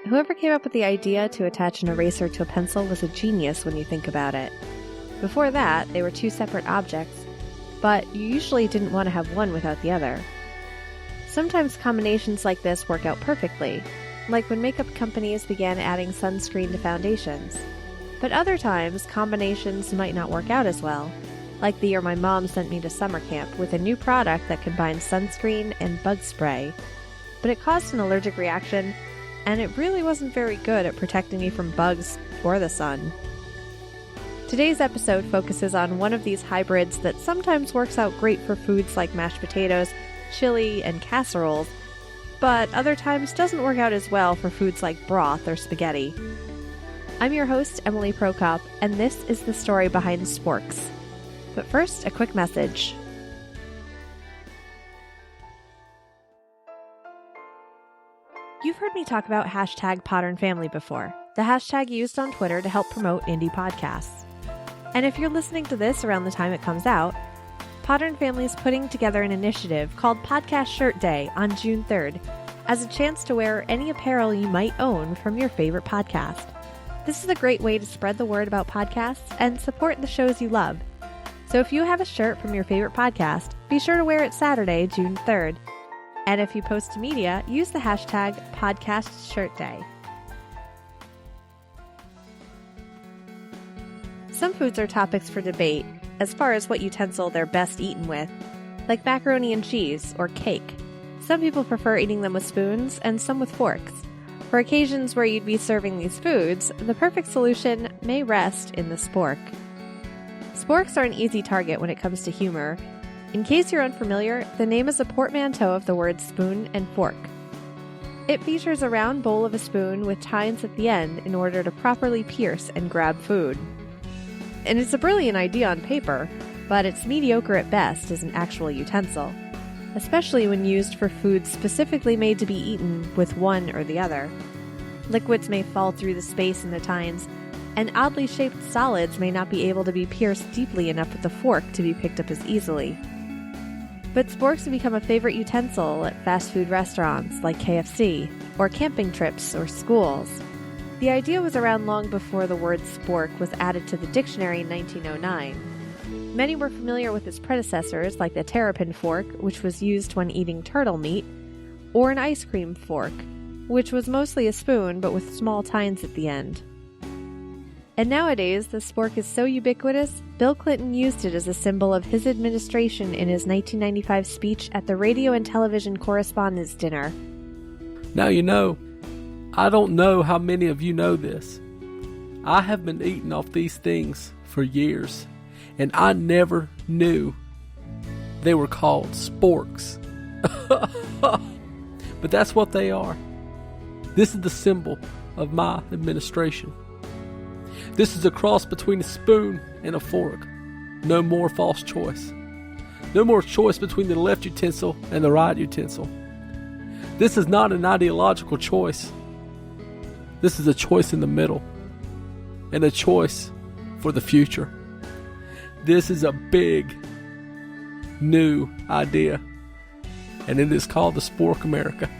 Whoever came up with the idea to attach an eraser to a pencil was a genius when you think about it. Before that, they were two separate objects, but you usually didn't want to have one without the other. Sometimes combinations like this work out perfectly, like when makeup companies began adding sunscreen to foundations. But other times, combinations might not work out as well, like the year my mom sent me to summer camp with a new product that combined sunscreen and bug spray. But it caused an allergic reaction, and it really wasn't very good at protecting me from bugs or the sun. Today's episode focuses on one of these hybrids that sometimes works out great for foods like mashed potatoes, chili, and casseroles, but other times doesn't work out as well for foods like broth or spaghetti. I'm your host, Emily Prokop, and this is the story behind sporks. But first, a quick message. You've heard me talk about hashtag Podern Family before, the hashtag used on Twitter to help promote indie podcasts. And if you're listening to this around the time it comes out, Podern Family is putting together an initiative called Podcast Shirt Day on June 3rd as a chance to wear any apparel you might own from your favorite podcast. This is a great way to spread the word about podcasts and support the shows you love. So if you have a shirt from your favorite podcast, be sure to wear it Saturday, June 3rd. And if you post to media, use the hashtag #PodcastShirtDay. Some foods are topics for debate as far as what utensil they're best eaten with, like macaroni and cheese or cake. Some people prefer eating them with spoons and some with forks. For occasions where you'd be serving these foods, the perfect solution may rest in the spork. Sporks are an easy target when it comes to humor. In case you're unfamiliar, the name is a portmanteau of the words spoon and fork. It features a round bowl of a spoon with tines at the end in order to properly pierce and grab food. And it's a brilliant idea on paper, but it's mediocre at best as an actual utensil, especially when used for foods specifically made to be eaten with one or the other. Liquids may fall through the space in the tines, and oddly shaped solids may not be able to be pierced deeply enough with a fork to be picked up as easily. But sporks have become a favorite utensil at fast food restaurants like KFC, or camping trips or schools. The idea was around long before the word spork was added to the dictionary in 1909. Many were familiar with its predecessors like the terrapin fork, which was used when eating turtle meat, or an ice cream fork, which was mostly a spoon but with small tines at the end. And nowadays, the spork is so ubiquitous, Bill Clinton used it as a symbol of his administration in his 1995 speech at the Radio and Television Correspondents' Dinner. Now you know, I don't know how many of you know this. I have been eating off these things for years, and I never knew they were called sporks. But that's what they are. This is the symbol of my administration. This is a cross between a spoon and a fork. No more false choice. No more choice between the left utensil and the right utensil. This is not an ideological choice. This is a choice in the middle, and a choice for the future. This is a big, new idea, and it is called the Spork America.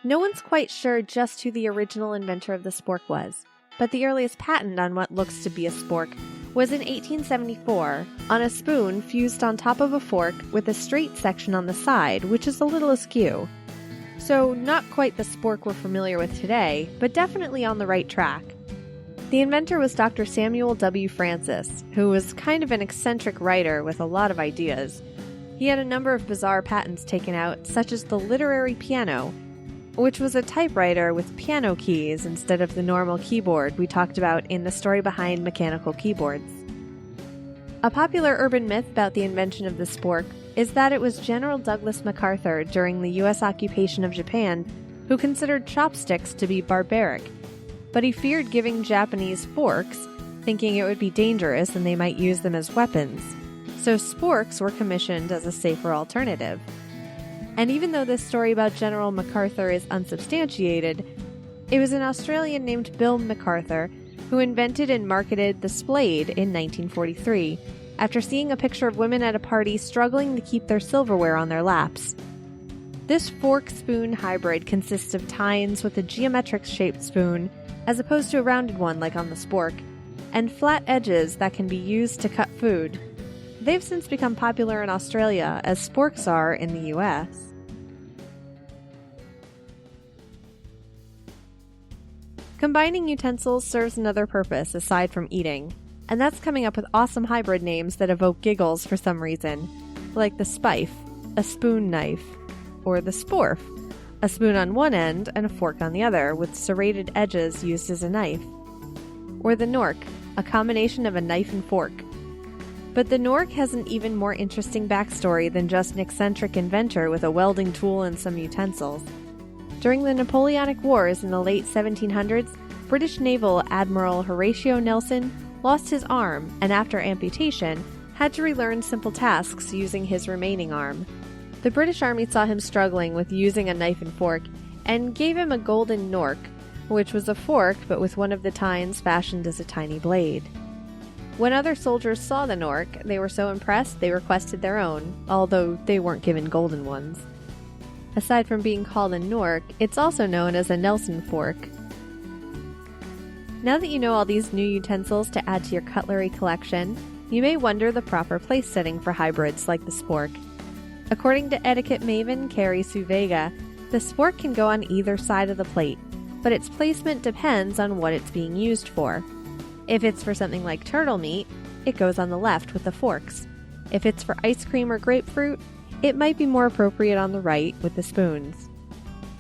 No one's quite sure just who the original inventor of the spork was, but the earliest patent on what looks to be a spork was in 1874 on a spoon fused on top of a fork with a straight section on the side, which is a little askew. So not quite the spork we're familiar with today, but definitely on the right track. The inventor was Dr. Samuel W. Francis, who was kind of an eccentric writer with a lot of ideas. He had a number of bizarre patents taken out, such as the literary piano, which was a typewriter with piano keys instead of the normal keyboard we talked about in the story behind mechanical keyboards. A popular urban myth about the invention of the spork is that it was General Douglas MacArthur during the U.S. occupation of Japan who considered chopsticks to be barbaric, but he feared giving Japanese forks, thinking it would be dangerous and they might use them as weapons, so sporks were commissioned as a safer alternative. And even though this story about General MacArthur is unsubstantiated, it was an Australian named Bill MacArthur who invented and marketed the Splade in 1943 after seeing a picture of women at a party struggling to keep their silverware on their laps. This fork-spoon hybrid consists of tines with a geometric-shaped spoon, as opposed to a rounded one like on the spork, and flat edges that can be used to cut food. They've since become popular in Australia, as sporks are in the US. Combining utensils serves another purpose aside from eating, and that's coming up with awesome hybrid names that evoke giggles for some reason, like the spife, a spoon knife, or the sporf, a spoon on one end and a fork on the other with serrated edges used as a knife, or the nork, a combination of a knife and fork. But the nork has an even more interesting backstory than just an eccentric inventor with a welding tool and some utensils. During the Napoleonic Wars in the late 1700s, British naval Admiral Horatio Nelson lost his arm and after amputation had to relearn simple tasks using his remaining arm. The British Army saw him struggling with using a knife and fork and gave him a golden nork, which was a fork but with one of the tines fashioned as a tiny blade. When other soldiers saw the nork, they were so impressed they requested their own, although they weren't given golden ones. Aside from being called a nork, it's also known as a Nelson fork. Now that you know all these new utensils to add to your cutlery collection, you may wonder the proper place setting for hybrids like the spork. According to etiquette maven Carrie Sue Vega, the spork can go on either side of the plate, but its placement depends on what it's being used for. If it's for something like turtle meat, it goes on the left with the forks. If it's for ice cream or grapefruit, it might be more appropriate on the right with the spoons.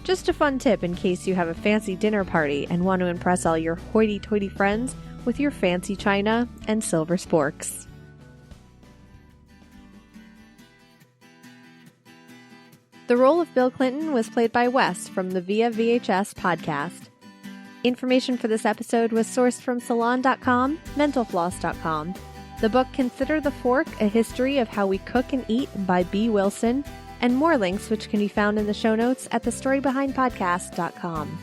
Just a fun tip in case you have a fancy dinner party and want to impress all your hoity-toity friends with your fancy china and silver sporks. The role of Bill Clinton was played by Wes from the Via VHS podcast. Information for this episode was sourced from Salon.com, MentalFloss.com, the book Consider the Fork, A History of How We Cook and Eat by B. Wilson, and more links which can be found in the show notes at thestorybehindpodcast.com.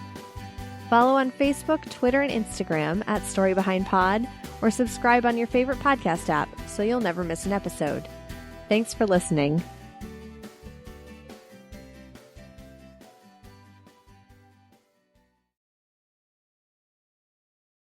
Follow on Facebook, Twitter, and Instagram at StoryBehindPod, or subscribe on your favorite podcast app so you'll never miss an episode. Thanks for listening.